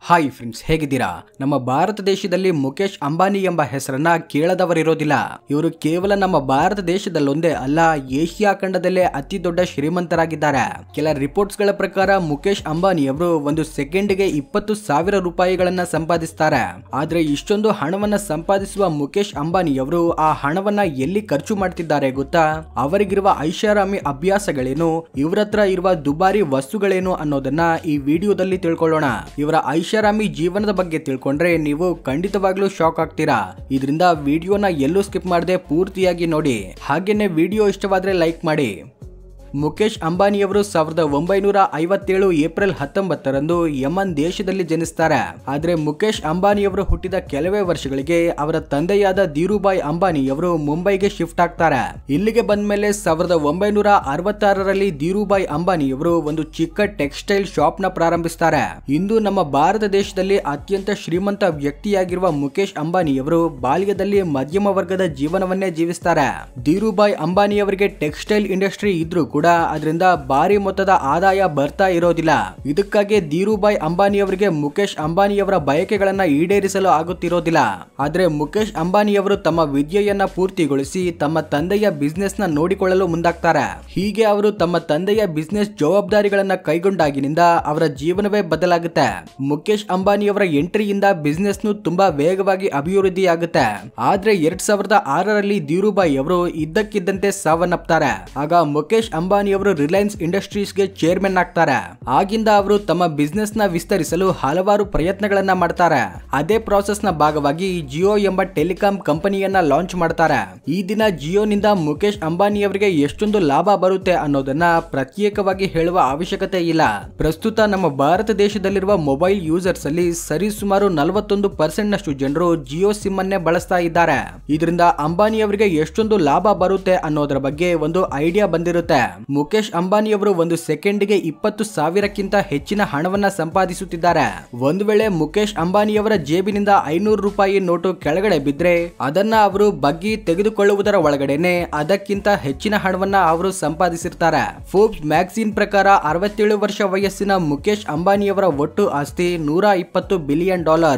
Hi friends, ಹೇಗಿದ್ದೀರಾ? ನಮ್ಮ ಭಾರತ ದೇಶದಲ್ಲಿ ಮುಖೇಶ್ ಅಂಬಾನಿ ಎಂಬ ಹೆಸರನ್ನ ಕೇಳದವರಿರೋದಿಲ್ಲ. ಇವರು ಕೇವಲ ನಮ್ಮ ಭಾರತ ದೇಶದಲ್ಲೊಂದೇ ಅಲ್ಲ, ಏಷ್ಯಾ ಖಂಡದಲ್ಲೇ ಅತಿ ದೊಡ್ಡ ಶ್ರೀಮಂತರಾಗಿದ್ದಾರೆ. ಕೆಲ ರಿಪೋರ್ಟ್ಸ್ ಗಳ ಪ್ರಕಾರ ಮುಖೇಶ್ ಅಂಬಾನಿ ಅವರು ಒಂದು ಸೆಕೆಂಡ್ಗೆ 20,000 ರೂಪಾಯಿಗಳನ್ನ ಸಂಪಾದಿಸ್ತಾರೆ. ಆದ್ರೆ ಇಷ್ಟೊಂದು ಹಣವನ್ನ ಸಂಪಾದಿಸುವ ಮುಖೇಶ್ ಅಂಬಾನಿ ಅವರು ಆ ಹಣವನ್ನ ಎಲ್ಲಿ ಖರ್ಚು ಮಾಡ್ತಿದ್ದಾರೆ ಗೊತ್ತಾ? ಅವರಿಗಿರುವ ಐಷಾರಾಮಿ ಅಭ್ಯಾಸಗಳೇನು, ಇವರ ಹತ್ರ ಇರುವ ದುಬಾರಿ ವಸ್ತುಗಳೇನು ಅನ್ನೋದನ್ನ ಈ ವಿಡಿಯೋದಲ್ಲಿ ತಿಳ್ಕೊಳ್ಳೋಣ. ಇವರ ಐಷಾರಾಮಿ ಜೀವನದ ಬಗ್ಗೆ ತಿಳ್ಕೊಂಡ್ರೆ ನೀವು ಖಂಡಿತವಾಗ್ಲೂ ಶಾಕ್ ಆಗ್ತೀರಾ. ಇದರಿಂದ ವಿಡಿಯೋನ ಎಲ್ಲೂ ಸ್ಕಿಪ್ ಮಾಡದೆ ಪೂರ್ತಿಯಾಗಿ ನೋಡಿ. ಹಾಗೇನೆ ವಿಡಿಯೋ ಇಷ್ಟವಾದ್ರೆ ಲೈಕ್ ಮಾಡಿ. ಮುಖೇಶ್ ಅಂಬಾನಿಯವರು 1957 ಏಪ್ರಿಲ್ 19ರಂದು ಯಮನ್ ದೇಶದಲ್ಲಿ ಜನಿಸ್ತಾರೆ. ಆದ್ರೆ ಮುಖೇಶ್ ಅಂಬಾನಿಯವರು ಹುಟ್ಟಿದ ಕೆಲವೇ ವರ್ಷಗಳಿಗೆ ಅವರ ತಂದೆಯಾದ ಧೀರುಭಾಯ್ ಅಂಬಾನಿಯವರು ಮುಂಬೈಗೆ ಶಿಫ್ಟ್ ಆಗ್ತಾರೆ. ಇಲ್ಲಿಗೆ ಬಂದ್ಮೇಲೆ 1966ರಲ್ಲಿ ಧೀರುಭಾಯ್ ಅಂಬಾನಿಯವರು ಒಂದು ಚಿಕ್ಕ ಟೆಕ್ಸ್ಟೈಲ್ ಶಾಪ್ ನ ಪ್ರಾರಂಭಿಸ್ತಾರೆ. ಇಂದು ನಮ್ಮ ಭಾರತ ದೇಶದಲ್ಲಿ ಅತ್ಯಂತ ಶ್ರೀಮಂತ ವ್ಯಕ್ತಿಯಾಗಿರುವ ಮುಖೇಶ್ ಅಂಬಾನಿಯವರು ಬಾಲ್ಯದಲ್ಲಿ ಮಧ್ಯಮ ವರ್ಗದ ಜೀವನವನ್ನೇ ಜೀವಿಸ್ತಾರೆ. ಧೀರುಭಾಯ್ ಅಂಬಾನಿಯವರಿಗೆ ಟೆಕ್ಸ್ಟೈಲ್ ಇಂಡಸ್ಟ್ರಿ ಇದ್ರೂ ಕೂಡ ಅದರಿಂದ ಭಾರಿ ಮೊತ್ತದ ಆದಾಯ ಬರ್ತಾ ಇರೋದಿಲ್ಲ. ಇದಕ್ಕಾಗಿ ಧೀರುಭಾಯ್ ಅಂಬಾನಿಯವರಿಗೆ ಮುಖೇಶ್ ಅಂಬಾನಿಯವರ ಬಯಕೆಗಳನ್ನ ಈಡೇರಿಸಲು ಆಗುತ್ತಿರೋದಿಲ್ಲ. ಆದ್ರೆ ಮುಖೇಶ್ ಅಂಬಾನಿಯವರು ತಮ್ಮ ವಿದ್ಯೆಯನ್ನ ಪೂರ್ತಿಗೊಳಿಸಿ ತಮ್ಮ ತಂದೆಯ ಬಿಸ್ನೆಸ್ ನ ನೋಡಿಕೊಳ್ಳಲು ಮುಂದಾಗ್ತಾರೆ. ಹೀಗೆ ಅವರು ತಮ್ಮ ತಂದೆಯ ಬಿಸ್ನೆಸ್ ಜವಾಬ್ದಾರಿಗಳನ್ನ ಕೈಗೊಂಡಾಗಿನಿಂದ ಅವರ ಜೀವನವೇ ಬದಲಾಗುತ್ತೆ. ಮುಖೇಶ್ ಅಂಬಾನಿಯವರ ಎಂಟ್ರಿಯಿಂದ ಬಿಸ್ನೆಸ್ ನು ತುಂಬಾ ವೇಗವಾಗಿ ಅಭಿವೃದ್ಧಿ ಆಗುತ್ತೆ. ಆದ್ರೆ 2006ರಲ್ಲಿ ಧೀರುಭಾಯ್ ಅವರು ಇದ್ದಕ್ಕಿದ್ದಂತೆ ಸಾವನ್ನಪ್ತಾರೆ. ಆಗ ಮುಖೇಶ್ ಅಂಬಾನಿಯವರು ರಿಲಯನ್ಸ್ ಇಂಡಸ್ಟ್ರೀಸ್ ಗೆ ಚೇರ್ಮನ್ ಆಗ್ತಾರೆ. ಆಗಿಂದ ಅವರು ತಮ್ಮ ಬಿಸ್ನೆಸ್ ನ ವಿಸ್ತರಿಸಲು ಹಲವಾರು ಪ್ರಯತ್ನಗಳನ್ನ ಮಾಡ್ತಾರೆ. ಅದೇ ಪ್ರಾಸೆಸ್ ನ ಭಾಗವಾಗಿ ಜಿಯೋ ಎಂಬ ಟೆಲಿಕಾಂ ಕಂಪನಿಯನ್ನ ಲಾಂಚ್ ಮಾಡ್ತಾರೆ. ಈ ದಿನ ಜಿಯೋನಿಂದ ಮುಖೇಶ್ ಅಂಬಾನಿಯವರಿಗೆ ಎಷ್ಟೊಂದು ಲಾಭ ಬರುತ್ತೆ ಅನ್ನೋದನ್ನ ಪ್ರತ್ಯೇಕವಾಗಿ ಹೇಳುವ ಅವಶ್ಯಕತೆ ಇಲ್ಲ. ಪ್ರಸ್ತುತ ನಮ್ಮ ಭಾರತ ದೇಶದಲ್ಲಿರುವ ಮೊಬೈಲ್ ಯೂಸರ್ಸ್ ಅಲ್ಲಿ ಸರಿಸುಮಾರು 41% ನಷ್ಟು ಜನರು ಜಿಯೋ ಸಿಮ್ ಅನ್ನೇ ಬಳಸ್ತಾ ಇದ್ದಾರೆ. ಇದರಿಂದ ಅಂಬಾನಿಯವರಿಗೆ ಎಷ್ಟೊಂದು ಲಾಭ ಬರುತ್ತೆ ಅನ್ನೋದರ ಬಗ್ಗೆ ಒಂದು ಐಡಿಯಾ ಬಂದಿರುತ್ತೆ. ಮುಖೇಶ್ ಅಂಬಾನಿಯವರು ಒಂದು ಸೆಕೆಂಡ್ಗೆ 20,000ಕ್ಕಿಂತ ಹೆಚ್ಚಿನ ಹಣವನ್ನ ಸಂಪಾದಿಸುತ್ತಿದ್ದಾರೆ. ಒಂದು ವೇಳೆ ಮುಖೇಶ್ ಅಂಬಾನಿಯವರ ಜೇಬಿನಿಂದ 500 ರೂಪಾಯಿ ನೋಟು ಕೆಳಗಡೆ ಬಿದ್ರೆ ಅದನ್ನ ಅವರು ಬಗ್ಗಿ ತೆಗೆದುಕೊಳ್ಳುವುದರ ಒಳಗಡೆನೆ ಅದಕ್ಕಿಂತ ಹೆಚ್ಚಿನ ಹಣವನ್ನ ಅವರು ಸಂಪಾದಿಸಿರ್ತಾರೆ. ಫೋರ್ಬ್ಸ್ ಮ್ಯಾಗಝೀನ್ ಪ್ರಕಾರ 67 ವರ್ಷ ವಯಸ್ಸಿನ ಮುಖೇಶ್ ಅಂಬಾನಿಯವರ ಒಟ್ಟು ಆಸ್ತಿ $120 ಬಿಲಿಯನ್.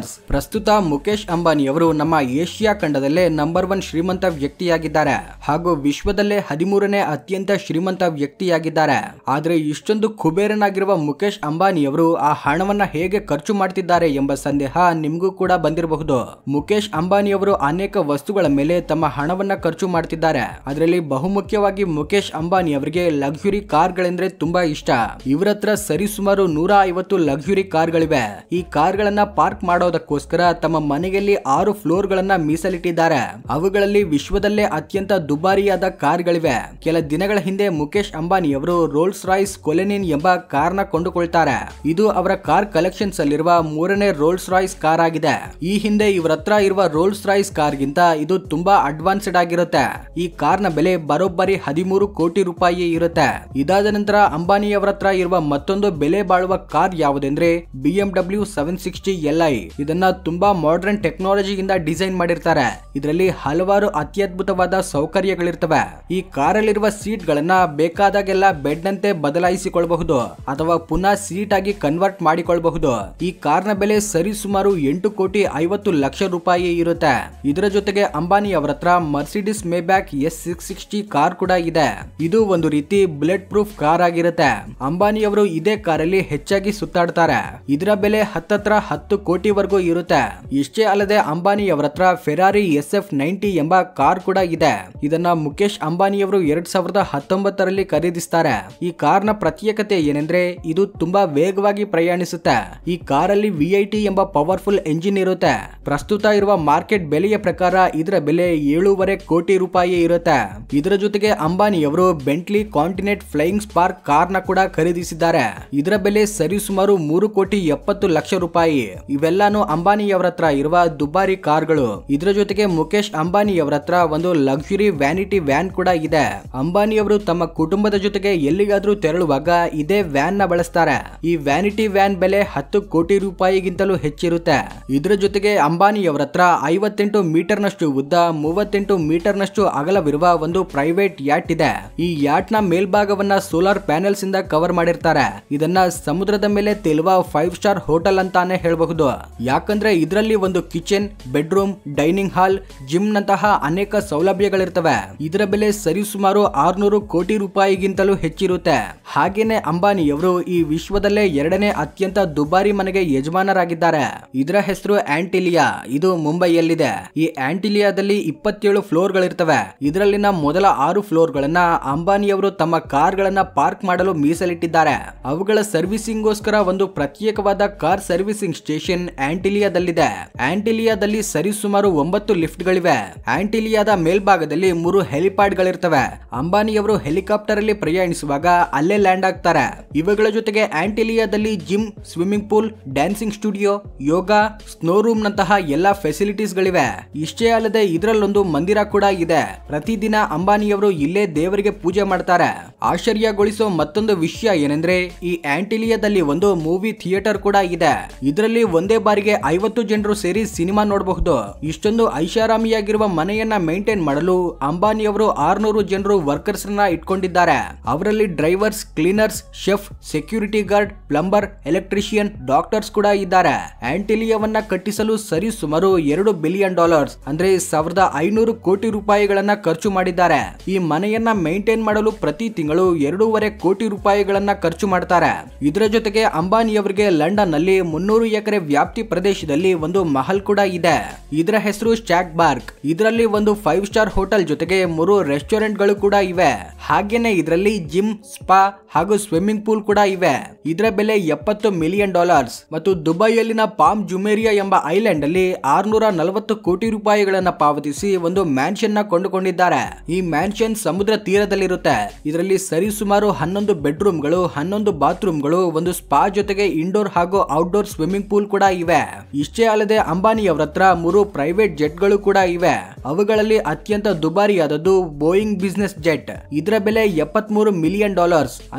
ಪ್ರಸ್ತುತ ಮುಖೇಶ್ ಅಂಬಾನಿಯವರು ನಮ್ಮ ಏಷ್ಯಾ ಖಂಡದಲ್ಲೇ ನಂಬರ್ 1 ಶ್ರೀಮಂತ ವ್ಯಕ್ತಿಯಾಗಿದ್ದಾರೆ ಹಾಗೂ ವಿಶ್ವದಲ್ಲೇ 13ನೇ ಅತ್ಯಂತ ಶ್ರೀಮಂತ ವ್ಯಕ್ತಿಯಾಗಿದ್ದಾರೆ. ಆದ್ರೆ ಇಷ್ಟೊಂದು ಕುಬೇರನಾಗಿರುವ ಮುಖೇಶ್ ಅಂಬಾನಿಯವರು ಆ ಹಣವನ್ನ ಹೇಗೆ ಖರ್ಚು ಮಾಡ್ತಿದ್ದಾರೆ ಎಂಬ ಸಂದೇಹ ನಿಮಗೂ ಕೂಡ ಬಂದಿರಬಹುದು. ಮುಖೇಶ್ ಅಂಬಾನಿಯವರು ಅನೇಕ ವಸ್ತುಗಳ ಮೇಲೆ ತಮ್ಮ ಹಣವನ್ನ ಖರ್ಚು ಮಾಡ್ತಿದ್ದಾರೆ. ಅದರಲ್ಲಿ ಬಹುಮುಖ್ಯವಾಗಿ ಮುಖೇಶ್ ಅಂಬಾನಿ ಅವರಿಗೆ ಲಕ್ಸುರಿ ಕಾರ್ಗಳೆಂದ್ರೆ ತುಂಬಾ ಇಷ್ಟ. ಇವರ ಹತ್ರ ಸರಿಸುಮಾರು 150 ಲಕ್ಸುರಿ ಕಾರ್ಗಳಿವೆ. ಈ ಕಾರ್ಗಳನ್ನ ಪಾರ್ಕ್ ಮಾಡೋದಕ್ಕೋಸ್ಕರ ತಮ್ಮ ಮನೆಯಲ್ಲಿ 6 ಫ್ಲೋರ್ ಗಳನ್ನ ಮೀಸಲಿಟ್ಟಿದ್ದಾರೆ. ಅವುಗಳಲ್ಲಿ ವಿಶ್ವದಲ್ಲೇ ಅತ್ಯಂತ ದುಬಾರಿಯಾದ ಕಾರ್ಗಳಿವೆ. ಕೆಲ ದಿನಗಳ ಹಿಂದೆ ಮುಖೇಶ್ ಅಂಬಾನಿ ಅವರು ರೋಲ್ಸ್ ರಾಯ್ಸ್ ಕೊಲೆನಿನ್ ಎಂಬ ಕಾರ್ನ ಕೊಂಡುಕೊಳ್ತಾರೆ. ಇದು ಅವರ ಕಾರ್ ಕಲೆಕ್ಷನ್ಸ್ ಅಲ್ಲಿರುವ 3ನೇ ರೋಲ್ಸ್ ರಾಯ್ಸ್ ಕಾರ್ ಆಗಿದೆ. ಈ ಹಿಂದೆ ಇವರ ಹತ್ರ ಇರುವ ರೋಲ್ಸ್ ರಾಯ್ಸ್ ಕಾರ್ ಗಿಂತ ಇದು ತುಂಬಾ ಅಡ್ವಾನ್ಸ್ಡ್ ಆಗಿರುತ್ತೆ. ಈ ಕಾರ್ ನ ಬೆಲೆ ಬರೋಬ್ಬರಿ 13 ಕೋಟಿ ರೂಪಾಯಿ ಇರುತ್ತೆ. ಇದಾದ ನಂತರ ಅಂಬಾನಿ ಅವರ ಹತ್ರ ಇರುವ ಮತ್ತೊಂದು ಬೆಲೆ ಬಾಳುವ ಕಾರ್ ಯಾವುದೆಂದ್ರೆ BMW 760 Li. ಇದನ್ನ ತುಂಬಾ ಮಾಡರ್ನ್ ಟೆಕ್ನಾಲಜಿಯಿಂದ ಡಿಸೈನ್ ಮಾಡಿರ್ತಾರೆ. ಇದರಲ್ಲಿ ಹಲವಾರು ಅತ್ಯದ್ಭುತವಾದ ಸೌಕರ್ಯಗಳಿರ್ತವೆ. ಈ ಕಾರಲ್ಲಿರುವ ಸೀಟ್ ಗಳನ್ನ ಬೇಕಾದಾಗೆಲ್ಲ ಬೆಡ್ ನಂತೆ ಬದಲಾಯಿಸಿಕೊಳ್ಳಬಹುದು ಅಥವಾ ಪುನಃ ಸೀಟ್ ಆಗಿ ಕನ್ವರ್ಟ್ ಮಾಡಿಕೊಳ್ಳಬಹುದು. ಈ ಕಾರ್ನ ಬೆಲೆ ಸರಿಸುಮಾರು 8,50 ಲಕ್ಷ ರೂಪಾಯಿ ಇರುತ್ತೆ. ಇದರ ಜೊತೆಗೆ ಅಂಬಾನಿ ಅವರ ಹತ್ರ ಮರ್ಸಿಡಿಸ್ ಮೇಬ್ಯಾಕ್ S660 ಕಾರ್ ಕೂಡ ಇದೆ. ಇದು ಒಂದು ರೀತಿ ಬುಲೆಟ್ ಪ್ರೂಫ್ ಕಾರ್ ಆಗಿರುತ್ತೆ. ಅಂಬಾನಿ ಅವರು ಇದೇ ಕಾರಲ್ಲಿ ಹೆಚ್ಚಾಗಿ ಸುತ್ತಾಡ್ತಾರೆ. ಇದರ ಬೆಲೆ ಹತ್ತತ್ರ 10 ಕೋಟಿವರೆಗೂ ಇರುತ್ತೆ. ಇಷ್ಟೇ ಅಲ್ಲದೆ ಅಂಬಾನಿ ಅವರ ಹತ್ರ ಫೆರಾರಿ SF90 ಎಂಬ ಕಾರ್ ಕೂಡ ಇದೆ. ಇದನ್ನ ಮುಖೇಶ್ ಅಂಬಾನಿಯವರು 2019ರಲ್ಲಿ ಖರೀದಿಸ್ತಾರೆ. ಈ ಕಾರ್ನ ಪ್ರತ್ಯೇಕತೆ ಏನೆಂದ್ರೆ ಇದು ತುಂಬಾ ವೇಗವಾಗಿ ಪ್ರಯಾಣಿಸುತ್ತೆ. ಈ ಕಾರಲ್ಲಿ V8 ಎಂಬ ಪವರ್ಫುಲ್ ಎಂಜಿನ್ ಇರುತ್ತೆ. ಪ್ರಸ್ತುತ ಇರುವ ಮಾರ್ಕೆಟ್ ಬೆಲೆಯ ಪ್ರಕಾರ ಇದರ ಬೆಲೆ 7.5 ಕೋಟಿ ರೂಪಾಯಿ ಇರುತ್ತೆ. ಇದರ ಜೊತೆಗೆ ಅಂಬಾನಿಯವರು ಬೆಂಟ್ಲಿ ಕಾಂಟಿನೆಂಟ್ ಫ್ಲೈಯಿಂಗ್ ಸ್ಪಾರ್ಕ್ ಕಾರ್ನ ಕೂಡ ಖರೀದಿಸಿದ್ದಾರೆ. ಇದರ ಬೆಲೆ ಸರಿಸುಮಾರು 3,70 ಲಕ್ಷ ರೂಪಾಯಿ. ಇವೆಲ್ಲಾನು ಅಂಬಾನಿಯವರ ಹತ್ರ ಇರುವ ದುಬಾರಿ ಕಾರ್ಗಳು. ಇದರ ಜೊತೆಗೆ ಮುಖೇಶ್ ಅಂಬಾನಿಯವರ ಹತ್ರ ಒಂದು ಲಕ್ಸುರಿ ವ್ಯಾನಿಟಿ ವ್ಯಾನ್ ಕೂಡ ಇದೆ. ಅಂಬಾನಿಯವರು ತಮ್ಮ ಕುಟುಂಬದ ಜೊತೆಗೆ ಎಲ್ಲಿಗಾದ್ರೂ ತೆರಳುವಾಗ ಇದೇ ವ್ಯಾನ್ ನ ಬಳಸ್ತಾರೆ. ಈ ವ್ಯಾನಿಟಿ ವ್ಯಾನ್ ಬೆಲೆ 10 ಕೋಟಿ ರೂಪಾಯಿಗಿಂತಲೂ ಹೆಚ್ಚಿರುತ್ತೆ. ಇದರ ಜೊತೆಗೆ ಅಂಬಾನಿಯವರ ಹತ್ರ 58 ಮೀಟರ್ ನಷ್ಟು ಉದ್ದ, 38 ಮೀಟರ್ ನಷ್ಟು ಅಗಲವಿರುವ ಒಂದು ಪ್ರೈವೇಟ್ ಯಾಟ್ ಇದೆ. ಈ ಯಾಟ್ ನ ಮೇಲ್ಭಾಗವನ್ನ ಸೋಲಾರ್ ಪ್ಯಾನೆಲ್ಸ್ ಇಂದ ಕವರ್ ಮಾಡಿರ್ತಾರೆ. ಇದನ್ನ ಸಮುದ್ರದ ಮೇಲೆ ತೇಲುವ 5 ಸ್ಟಾರ್ ಹೋಟೆಲ್ ಅಂತಾನೆ ಹೇಳಬಹುದು. ಯಾಕಂದ್ರೆ ಇದರಲ್ಲಿ ಒಂದು kitchen, bedroom, dining hall, gym ನಂತಹ ಅನೇಕ ಸೌಲಭ್ಯಗಳಿರ್ತವೆ. ಇದರ ಬೆಲೆ ಸರಿಸುಮಾರು 600 ಕೋಟಿ ರೂಪಾಯಿಗಿಂತಲೂ ಹೆಚ್ಚಿರುತ್ತೆ. ಹಾಗೇನೆ ಅಂಬಾನಿಯವರು ಈ ವಿಶ್ವದಲ್ಲೇ 2ನೇ ಅತ್ಯಂತ ದುಬಾರಿ ಮನೆಗೆ ಯಜಮಾನರಾಗಿದ್ದಾರೆ. ಇದರ ಹೆಸರು ಆಂಟಿಲಿಯಾ. ಇದು ಮುಂಬೈಯಲ್ಲಿದೆ. ಈ ಆಂಟಿಲಿಯಾದಲ್ಲಿ 27 ಫ್ಲೋರ್ ಗಳಿರ್ತವೆ. ಇದರಲ್ಲಿನ ಮೊದಲ 6 ಫ್ಲೋರ್ ಗಳನ್ನ ಅಂಬಾನಿಯವರು ತಮ್ಮ ಕಾರ್ ಗಳನ್ನ ಪಾರ್ಕ್ ಮಾಡಲು ಮೀಸಲಿಟ್ಟಿದ್ದಾರೆ. ಅವುಗಳ ಸರ್ವಿಸಿಂಗ್ ಗೋಸ್ಕರ ಒಂದು ಪ್ರತ್ಯೇಕವಾದ ಕಾರ್ ಸರ್ವಿಸಿಂಗ್ ಸ್ಟೇಷನ್ ಆಂಟಿಲಿಯಾದಲ್ಲಿದೆ. ಆಂಟಿಲಿಯಾದಲ್ಲಿ ಸರಿಸುಮಾರು 9 ಲಿಫ್ಟ್ ಗಳಿವೆ. ಆಂಟಿಲಿಯಾದ ಮೇಲ್ಭಾಗದಲ್ಲಿ 3 ಹೆಲಿಪ್ಯಾಡ್ ಗಳಿರ್ತವೆ. ಅಂಬಾನಿಯವರು ಹೆಲಿಕಾಪ್ಟರ್ ಅಲ್ಲಿ ಪ್ರಯಾಣಿಸುವಾಗ ಅಲ್ಲೇ ಲ್ಯಾಂಡ್ ಆಗ್ತಾರೆ. ಇವುಗಳ ಜೊತೆಗೆ ಆಂಟಿಲಿಯಾದಲ್ಲಿ gym, swimming pool, dancing studio, yoga, snow room ನಂತಹ ಎಲ್ಲಾ ಫೆಸಿಲಿಟೀಸ್ ಗಳಿವೆ. ಇಷ್ಟೇ ಅಲ್ಲದೆ ಇದರಲ್ಲೊಂದು ಮಂದಿರ ಕೂಡ ಇದೆ. ಪ್ರತಿದಿನ ಅಂಬಾನಿಯವರು ಇಲ್ಲೇ ದೇವರಿಗೆ ಪೂಜೆ ಮಾಡ್ತಾರೆ. ಆಶ್ಚರ್ಯಗೊಳಿಸೋ ಮತ್ತೊಂದು ವಿಷಯ ಏನೆಂದ್ರೆ ಈ ಆಂಟಿಲಿಯಾದಲ್ಲಿ ಒಂದು ಮೂವಿ ಥಿಯೇಟರ್ ಕೂಡ ಇದೆ. ಇದರಲ್ಲಿ ಒಂದೇ ಬಾರಿಗೆ 50 ಜನರು ಸೇರಿ ಸಿನಿಮಾ ನೋಡಬಹುದು. ಇಷ್ಟೊಂದು ಐಷಾರಾಮಿಯಾಗಿರುವ ಮನೆಯನ್ನ ಮೇಂಟೈನ್ ಮಾಡಲು ಅಂಬಾನಿಯವರು 600 ಜನರು ವರ್ಕರ್ಸ್ ನ ಇಟ್ಕೊಂಡಿದ್ದಾರೆ. ಅವರಲ್ಲಿ drivers, cleaners, chef, security guard, plumber, electrician, doctors ಕೂಡ ಇದ್ದಾರೆ. ಆಂಟಿಲಿಯಾವನ್ನ ಕಟ್ಟಿಸಲು ಸರಿ ಸುಮಾರು $2 ಬಿಲಿಯನ್ ಅಂದ್ರೆ 1500 ಕೋಟಿ ರೂಪಾಯಿಗಳನ್ನ ಖರ್ಚು ಮಾಡಿದ್ದಾರೆ. ಈ ಮನೆಯನ್ನ ಮೇಂಟೈನ್ ಮಾಡಲು ಪ್ರತಿ ತಿಂಗಳು 2.5 ಕೋಟಿ ರೂಪಾಯಿಗಳನ್ನ ಖರ್ಚು ಮಾಡ್ತಾರೆ. ಇದರ ಜೊತೆಗೆ ಅಂಬಾನಿಯವರಿಗೆ ಲಂಡನ್ ನಲ್ಲಿ 300 ಎಕರೆ ವ್ಯಾಪ್ತಿ ಪ್ರದೇಶದಲ್ಲಿ ಒಂದು ಮಹಲ್ ಕೂಡ ಇದೆ. ಇದರ ಹೆಸರು ಸ್ಟ್ಯಾಗ್ ಬಾರ್ಕ್. ಇದರಲ್ಲಿ ಒಂದು 5 ಸ್ಟಾರ್ ಹೋಟೆಲ್ ಜೊತೆಗೆ 3 ರೆಸ್ಟೋರೆಂಟ್ ಗಳು ಕೂಡ ಇವೆ. ಹಾಗೇನೆ ಇದರಲ್ಲಿ ಜಿಮ್, ಸ್ಪಾ ಹಾಗೂ ಸ್ವಿಮ್ಮಿಂಗ್ ಪೂಲ್ ಕೂಡ ಇವೆ. ಇದರ ಬೆಲೆ $70 ಮಿಲಿಯನ್ ಮತ್ತು ದುಬೈಯಲ್ಲಿನ ಪಾಮ್ ಜುಮೇರಿಯಾ ಎಂಬ ಐಲ್ಯಾಂಡ್ ಅಲ್ಲಿ 640 ಕೋಟಿ ರೂಪಾಯಿಗಳನ್ನ ಪಾವತಿಸಿ ಒಂದು ಮ್ಯಾನ್ಷನ್ ನ ಕೊಂಡುಕೊಂಡಿದ್ದಾರೆ. ಈ ಮ್ಯಾನ್ಷನ್ ಸಮುದ್ರ ತೀರದಲ್ಲಿರುತ್ತೆ. ಇದರಲ್ಲಿ ಸರಿಸುಮಾರು 11 ಬೆಡ್ರೂಮ್ ಗಳು, 11 ಬಾತ್ರೂಮ್ ಗಳು, ಒಂದು ಸ್ಪಾ ಜೊತೆಗೆ ಇಂಡೋರ್ ಹಾಗೂ ಔಟ್ಡೋರ್ ಸ್ವಿಮ್ಮಿಂಗ್ ಪೂಲ್ ಕೂಡ ಇವೆ. ಇಷ್ಟೇ ಅಲ್ಲದೆ ಅಂಬಾನಿಯವರ ಹತ್ರ 3 ಪ್ರೈವೇಟ್ ಜೆಟ್ ಗಳು ಕೂಡ ಇವೆ. ಅವುಗಳಲ್ಲಿ ಅತ್ಯಂತ ದುಬಾರಿಯಾದದ್ದು ಬೋಯಿಂಗ್ ಬಿಸಿನೆಸ್ ಜೆಟ್. ಇದರ ಬೆಲೆ $73 ಮಿಲಿಯನ್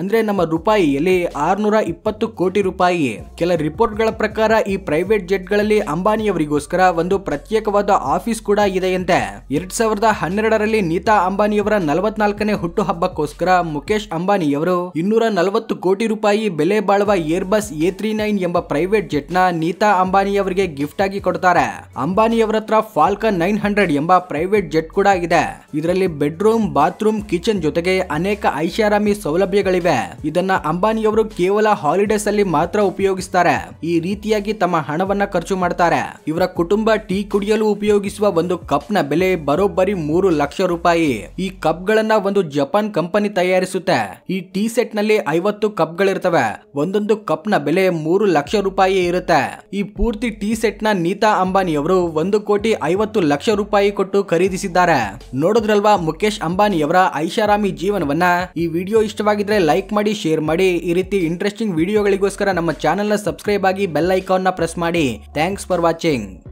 ಅಂದ್ರೆ ನಮ್ಮ ರೂಪಾಯಿಯಲ್ಲಿ 620 ಕೋಟಿ ರೂಪಾಯಿ. ಕೆಲ ರಿಪೋರ್ಟ್ ಗಳ ಪ್ರಕಾರ ಈ ಪ್ರೈವೇಟ್ ಜೆಟ್ ಗಳಲ್ಲಿ ಅಂಬಾನಿಯವರಿಗೋಸ್ಕರ ಒಂದು ಪ್ರತ್ಯೇಕವಾದ ಆಫೀಸ್ ಕೂಡ ಇದೆಯಂತೆ. 2012ರಲ್ಲಿ ನೀತಾ ಅಂಬಾನಿಯವರ 44ನೇ ಹುಟ್ಟು ಹಬ್ಬಕ್ಕೋಸ್ಕರ ಮುಖೇಶ್ ಅಂಬಾನಿಯವರು 240 ಕೋಟಿ ರೂಪಾಯಿ ಬೆಲೆ ಬಾಳುವ ಏರ್ಬಸ್ A39 ಎಂಬ ಪ್ರೈವೇಟ್ ಜೆಟ್ ನ ನೀತಾ ಅಂಬಾನಿಯವರಿಗೆ ಗಿಫ್ಟ್ ಆಗಿ ಕೊಡ್ತಾರೆ. ಅಂಬಾನಿಯವರ ಹತ್ರ ಫಾಲ್ಕನ್ 900 ಎಂಬ ಪ್ರೈವೇಟ್ ಜೆಟ್ ಕೂಡ ಇದೆ. ಇದರಲ್ಲಿ ಬೆಡ್ರೂಮ್, ಬಾತ್ರೂಮ್, ಕಿಚನ್ ಜೊತೆಗೆ ಅನೇಕ ಐಷಾರಾಮಿ ಸೌಲಭ್ಯಗಳಿವೆ. ಇದನ್ನ ಅಂಬಾನಿಯವರು ಕೇವಲ ಹಾಲಿಡೇಸ್ ಅಲ್ಲಿ ಮಾತ್ರ ಉಪಯೋಗಿಸ್ತಾರೆ. ಈ ರೀತಿಯಾಗಿ ತಮ್ಮ ಹಣವನ್ನ ಖರ್ಚು ಮಾಡ್ತಾರೆ. ಇವರ ಕುಟುಂಬ ಟೀ ಕುಡಿಯಲು ಉಪಯೋಗಿಸುವ ಒಂದು ಕಪ್ ನ ಬೆಲೆ ಬರೋಬ್ಬರಿ 3 ಲಕ್ಷ ರೂಪಾಯಿ. ಈ ಕಪ್ ಗಳನ್ನ ಒಂದು ಜಪಾನ್ ಕಂಪನಿ ತಯಾರಿಸುತ್ತೆ. ಈ ಟೀ ಸೆಟ್ ನಲ್ಲಿ 50 ಕಪ್ ಗಳಿರ್ತವೆ. ಒಂದೊಂದು ಕಪ್ ನ ಬೆಲೆ 3 ಲಕ್ಷ ರೂಪಾಯಿ ಇರುತ್ತೆ. ಈ ಪೂರ್ತಿ ಟೀ ಸೆಟ್ ನ ನೀತಾ ಅಂಬಾನಿಯವರು 1,50,00,000 ರೂಪಾಯಿ ಕೊಟ್ಟು ಖರೀದಿಸಿದ್ದಾರೆ. ನೋಡಿದ್ರಲ್ವಾ ಮುಖೇಶ್ ಅಂಬಾನಿಯವರ ಐಷಾರಾಮಿ ಜೀವನವನ್ನ. ಈ ವಿಡಿಯೋ ಇಷ್ಟವಾಗಿದ್ರೆ ಲೈಕ್ ಮಾಡಿ, ಶೇರ್ ಮಾಡಿ. ಈ ರೀತಿ ಇಂಟ್ರೆಸ್ಟಿಂಗ್ ವಿಡಿಯೋಗಳಿಗೋಸ್ಕರ ನಮ್ಮ ಚಾನೆಲ್ ನ ಸಬ್ಸ್ಕ್ರೈಬ್ ಆಗಿ ಬೆಲ್ ಐಕಾನ್ ನ ಪ್ರೆಸ್ ಮಾಡಿ. Thanks for watching.